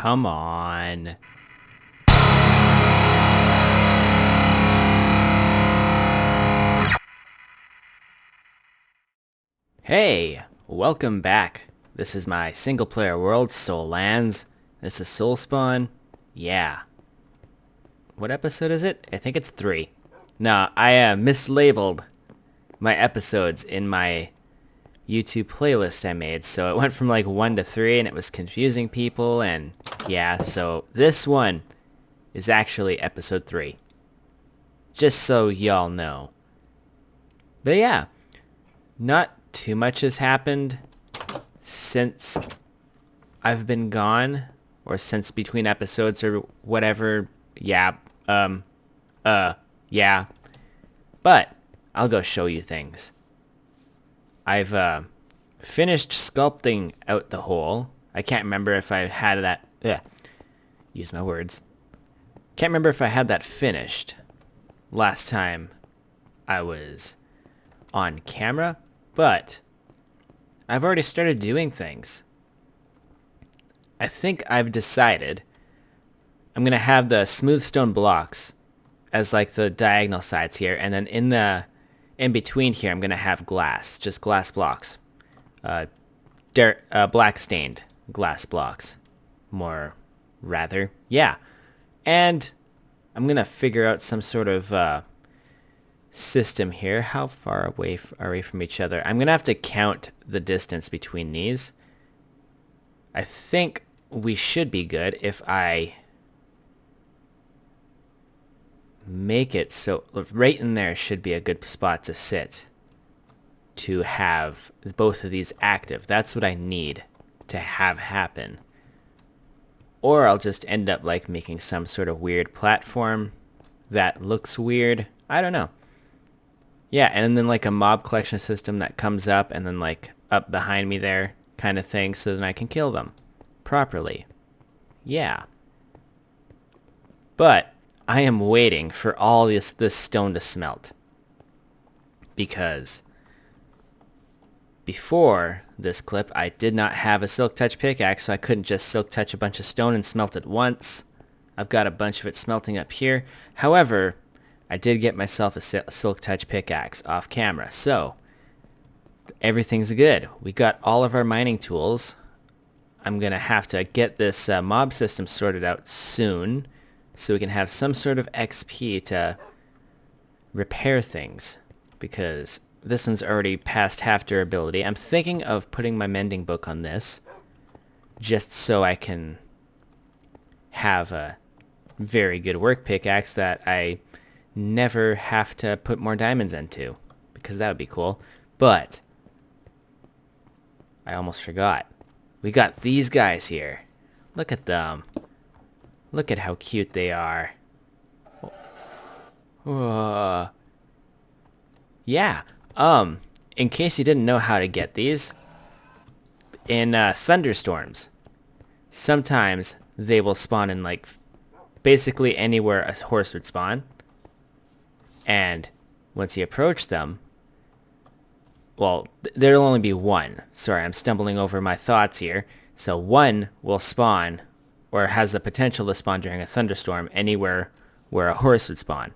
Come on. Hey, welcome back. This is my single-player world, Solelands. This is Solespawn. Yeah. What episode is it? I think it's 3. No, I mislabeled my episodes in my YouTube playlist I made, so it went from like 1 to 3 and it was confusing people, and yeah, so this one is actually episode 3. Just so y'all know. But yeah, not too much has happened since I've been gone, or since between episodes or whatever. Yeah, yeah. But I'll go show you things. I've finished sculpting out the hole. I can't remember if I had that. Use my words. Can't remember if I had that finished last time I was on camera, but I've already started doing things. I think I've decided I'm gonna have the smooth stone blocks as like the diagonal sides here, and then in between here I'm gonna have glass, just glass blocks, black stained glass blocks, more rather, yeah. And I'm gonna figure out some sort of system here. How far away are we from each other? I'm gonna have to count the distance between these. I think we should be good if I make it so right in there should be a good spot to sit to have both of these active. That's what I need to have happen. Or I'll just end up like making some sort of weird platform that looks weird. I don't know. Yeah, and then like a mob collection system that comes up and then like up behind me there kind of thing, so then I can kill them properly. Yeah. But I am waiting for all this stone to smelt, because before this clip I did not have a silk touch pickaxe, so I couldn't just silk touch a bunch of stone and smelt it once. I've got a bunch of it smelting up here. However, I did get myself a silk touch pickaxe off camera, so everything's good. We got all of our mining tools. I'm gonna have to get this mob system sorted out soon, so we can have some sort of XP to repair things, because this one's already past half durability. I'm thinking of putting my mending book on this, just so I can have a very good work pickaxe that I never have to put more diamonds into, because that would be cool. But I almost forgot. We got these guys here. Look at them. Look at how cute they are. Yeah. In case you didn't know how to get these, in thunderstorms, sometimes they will spawn in like basically anywhere a horse would spawn. And once you approach them, well, there'll only be one. Sorry, I'm stumbling over my thoughts here. So one will spawn, or has the potential to spawn during a thunderstorm, anywhere where a horse would spawn.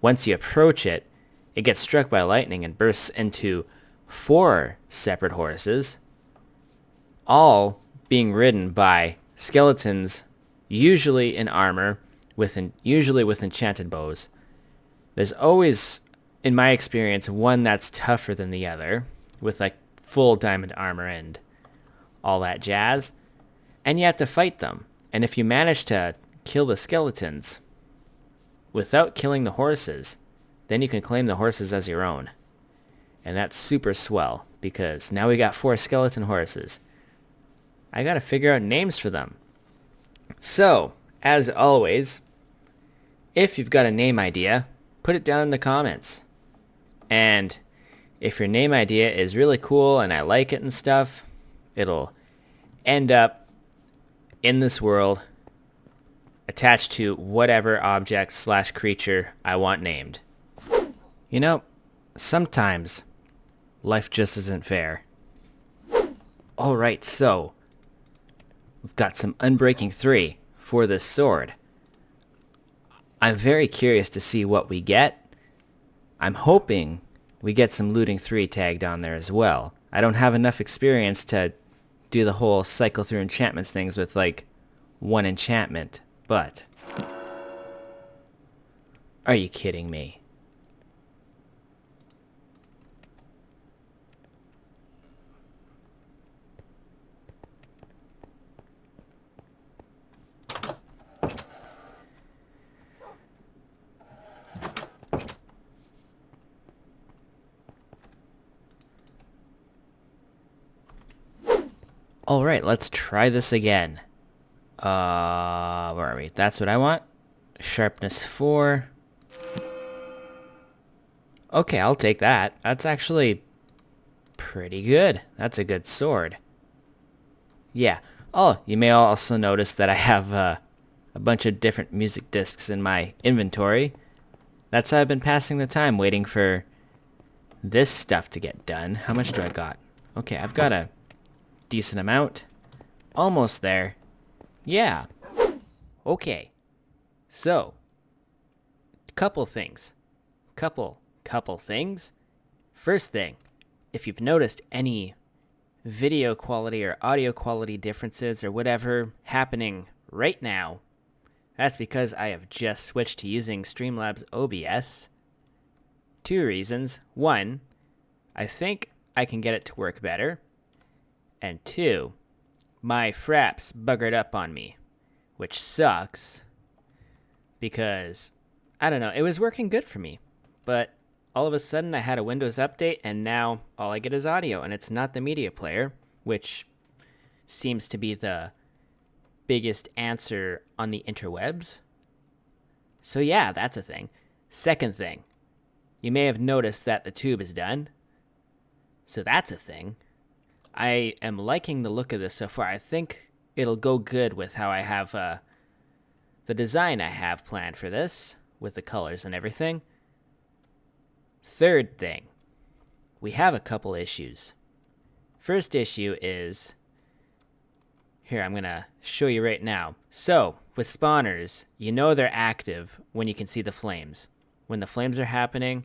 Once you approach it, it gets struck by lightning and bursts into 4 separate horses, all being ridden by skeletons, usually in armor, usually with enchanted bows. There's always, in my experience, one that's tougher than the other, with like full diamond armor and all that jazz, and you have to fight them. And if you manage to kill the skeletons without killing the horses, then you can claim the horses as your own. And that's super swell, because now we got 4 skeleton horses. I gotta figure out names for them. So, as always, if you've got a name idea, put it down in the comments. And if your name idea is really cool and I like it and stuff, it'll end up in this world attached to whatever object / creature I want named. You know, sometimes life just isn't fair. Alright, so we've got some Unbreaking 3 for this sword. I'm very curious to see what we get. I'm hoping we get some Looting 3 tagged on there as well. I don't have enough experience to do the whole cycle through enchantments things with like one enchantment, but... Are you kidding me? Alright, let's try this again. Where are we? That's what I want. Sharpness 4. Okay, I'll take that. That's actually pretty good. That's a good sword. Yeah. Oh, you may also notice that I have a bunch of different music discs in my inventory. That's how I've been passing the time, waiting for this stuff to get done. How much do I got? Okay, I've got a decent amount. Almost there. Yeah. Okay. So, couple things. Couple things. First thing, if you've noticed any video quality or audio quality differences or whatever happening right now, that's because I have just switched to using Streamlabs OBS. 2 reasons. 1, I think I can get it to work better. And 2, my fraps buggered up on me, which sucks because, I don't know, it was working good for me, but all of a sudden I had a Windows update and now all I get is audio and it's not the media player, which seems to be the biggest answer on the interwebs. So yeah, that's a thing. Second thing, you may have noticed that the tube is done. So that's a thing. I am liking the look of this so far. I think it'll go good with how I have the design I have planned for this, with the colors and everything. Third thing, we have a couple issues. First issue is, here, I'm going to show you right now. So, with spawners, you know they're active when you can see the flames. When the flames are happening,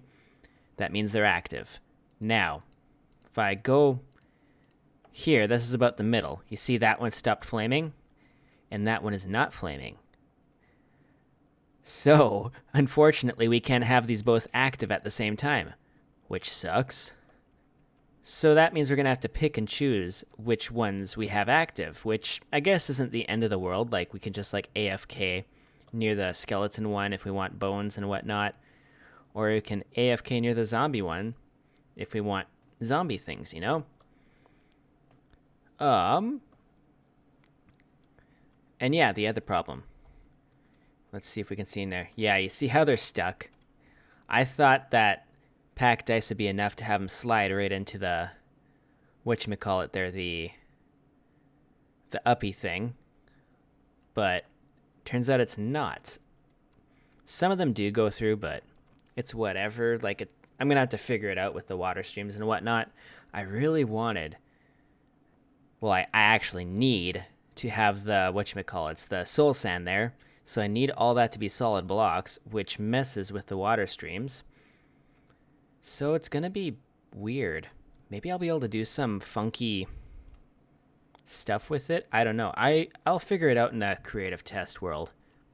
that means they're active. Now, if I go here, this is about the middle. You see that one stopped flaming, and that one is not flaming. So, unfortunately, we can't have these both active at the same time, which sucks. So that means we're going to have to pick and choose which ones we have active, which I guess isn't the end of the world. Like, we can just, like, AFK near the skeleton one if we want bones and whatnot. Or we can AFK near the zombie one if we want zombie things, you know? And yeah, the other problem. Let's see if we can see in there. Yeah, you see how they're stuck? I thought that packed dice would be enough to have them slide right into the, whatchamacallit there, the uppy thing. But turns out it's not. Some of them do go through, but it's whatever. Like, I'm going to have to figure it out with the water streams and whatnot. I really wanted, well, I actually need to have the, whatchamacallits, the soul sand there. So I need all that to be solid blocks, which messes with the water streams. So it's going to be weird. Maybe I'll be able to do some funky stuff with it. I don't know. I'll figure it out in a creative test world.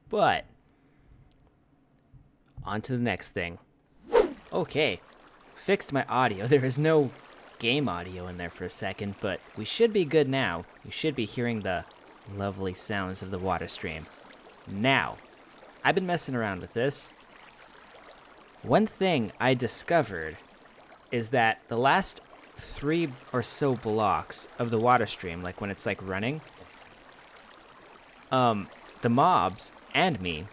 But on to the next thing. Okay. Fixed my audio. There is no game audio in there for a second, but we should be good now. You should be hearing the lovely sounds of the water stream. Now, I've been messing around with this. One thing I discovered is that the last 3 or so blocks of the water stream, like when it's like running, the mobs and me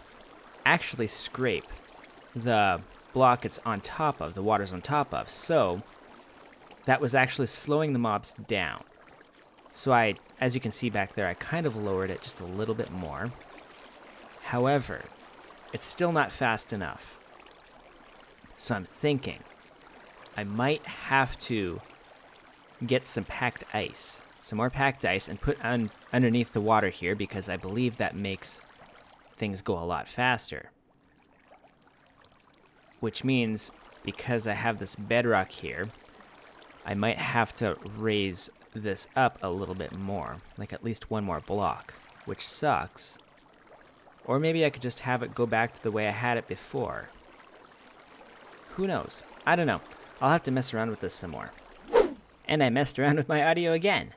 actually scrape the block it's on top of, the water's on top of. So that was actually slowing the mobs down. So as you can see back there, I kind of lowered it just a little bit more. However, it's still not fast enough. So I'm thinking I might have to get some packed ice some more packed ice and put underneath the water here because I believe that makes things go a lot faster. Which means, because I have this bedrock here, I might have to raise this up a little bit more, like at least one more block, which sucks. Or maybe I could just have it go back to the way I had it before. Who knows? I don't know. I'll have to mess around with this some more. And I messed around with my audio again.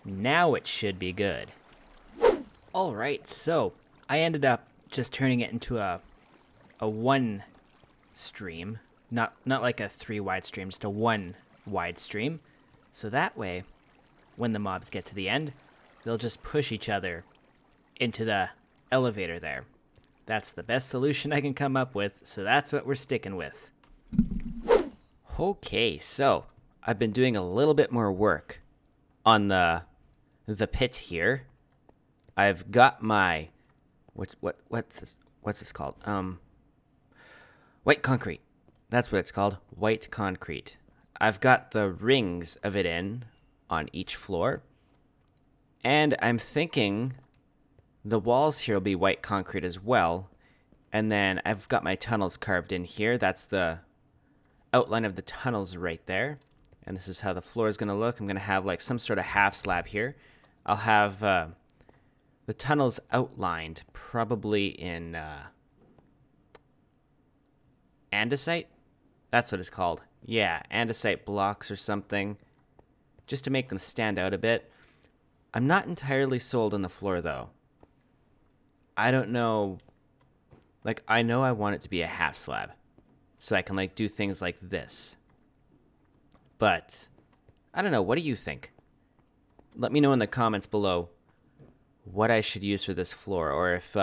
Now it should be good. Alright, so I ended up just turning it into a one stream. Not like a 3 wide stream, just a 1 wide stream. So that way, when the mobs get to the end, they'll just push each other into the elevator there. That's the best solution I can come up with, so that's what we're sticking with. Okay, so I've been doing a little bit more work on the pit here. I've got my what's this called? White concrete. That's what it's called, white concrete. I've got the rings of it in on each floor, and I'm thinking the walls here will be white concrete as well. And then I've got my tunnels carved in here. That's the outline of the tunnels right there. And this is how the floor is going to look. I'm going to have like some sort of half slab here. I'll have the tunnels outlined probably in andesite. That's what it's called. Yeah, andesite blocks or something, just to make them stand out a bit. I'm not entirely sold on the floor though. I don't know. Like, I know I want it to be a half slab, so I can like do things like this. But I don't know. What do you think? Let me know in the comments below what I should use for this floor, or if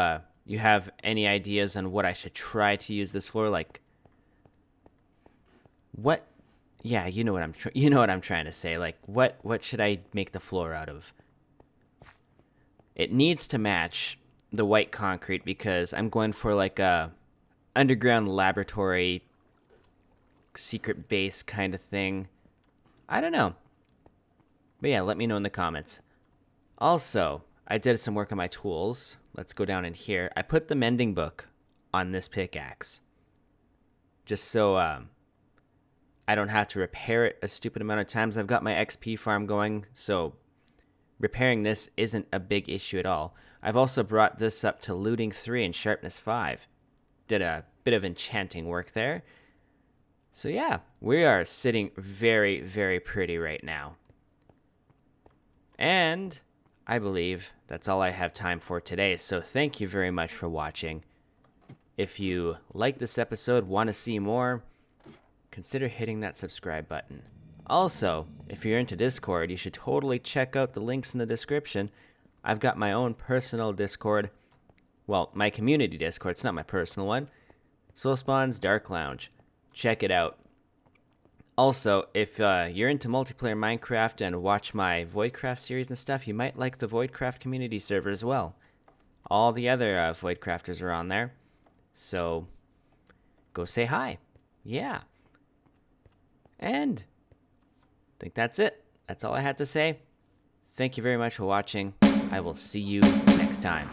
you have any ideas on what I should try to use this floor. Like, what? Yeah, you know what I'm trying to say. Like, what should I make the floor out of? It needs to match the white concrete because I'm going for like a underground laboratory secret base kind of thing. I don't know. But yeah, let me know in the comments. Also, I did some work on my tools. Let's go down in here. I put the mending book on this pickaxe, just so I don't have to repair it a stupid amount of times. I've got my XP farm going, so repairing this isn't a big issue at all. I've also brought this up to looting 3 and sharpness 5. Did a bit of enchanting work there. So yeah, we are sitting very, very pretty right now. And I believe that's all I have time for today. So thank you very much for watching. If you like this episode, want to see more, consider hitting that subscribe button. Also, if you're into Discord, you should totally check out the links in the description. I've got my own personal Discord. Well, my community Discord. It's not my personal one. Solespawn's Dark Lounge. Check it out. Also, if you're into multiplayer Minecraft and watch my Voidcraft series and stuff, you might like the Voidcraft community server as well. All the other Voidcrafters are on there. So, go say hi. Yeah. And I think that's it. That's all I had to say. Thank you very much for watching. I will see you next time.